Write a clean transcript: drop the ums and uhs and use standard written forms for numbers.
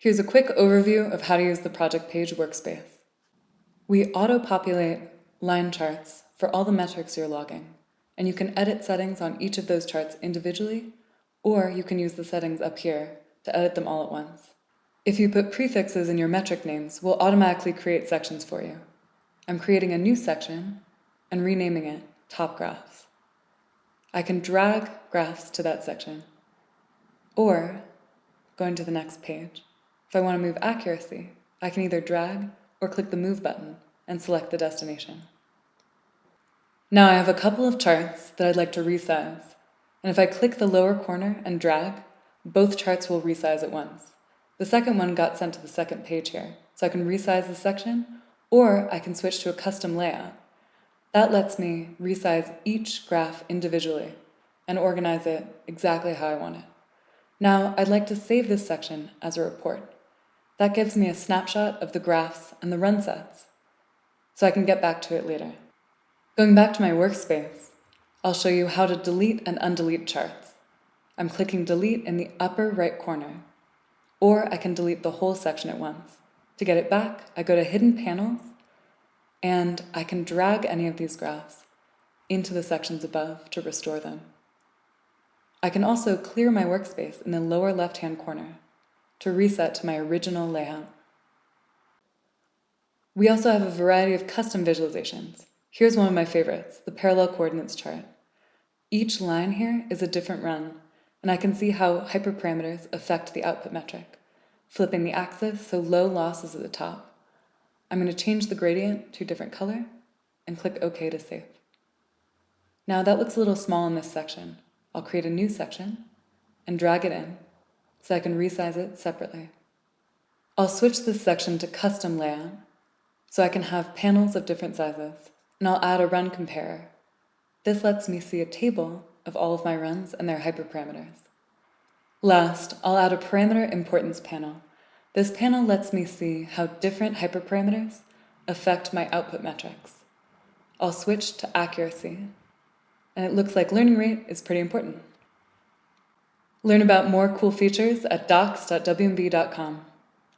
Here's a quick overview of how to use the project page workspace. We auto-populate line charts for all the metrics you're logging, and you can edit settings on each of those charts individually, or you can use the settings up here to edit them all at once. If you put prefixes in your metric names, we'll automatically create sections for you. I'm creating a new section and renaming it Top Graphs. I can drag graphs to that section, or going to the next page. If I want to move accuracy, I can either drag or click the Move button and select the destination. Now I have a couple of charts that I'd like to resize, and if I click the lower corner and drag, both charts will resize at once. The second one got sent to the second page here, so I can resize the section, or I can switch to a custom layout. That lets me resize each graph individually and organize it exactly how I want it. Now I'd like to save this section as a report. That gives me a snapshot of the graphs and the run sets, so I can get back to it later. Going back to my workspace, I'll show you how to delete and undelete charts. I'm clicking delete in the upper right corner, or I can delete the whole section at once. To get it back, I go to Hidden Panels, and I can drag any of these graphs into the sections above to restore them. I can also clear my workspace in the lower left-hand corner to reset to my original layout. We also have a variety of custom visualizations. Here's one of my favorites, the parallel coordinates chart. Each line here is a different run, and I can see how hyperparameters affect the output metric, flipping the axis so low loss is at the top. I'm going to change the gradient to a different color and click OK to save. Now that looks a little small in this section. I'll create a new section and drag it in so I can resize it separately. I'll switch this section to custom layout so I can have panels of different sizes, and I'll add a run comparer. This lets me see a table of all of my runs and their hyperparameters. Last, I'll add a parameter importance panel. This panel lets me see how different hyperparameters affect my output metrics. I'll switch to accuracy, and it looks like learning rate is pretty important. Learn about more cool features at docs.wmb.com.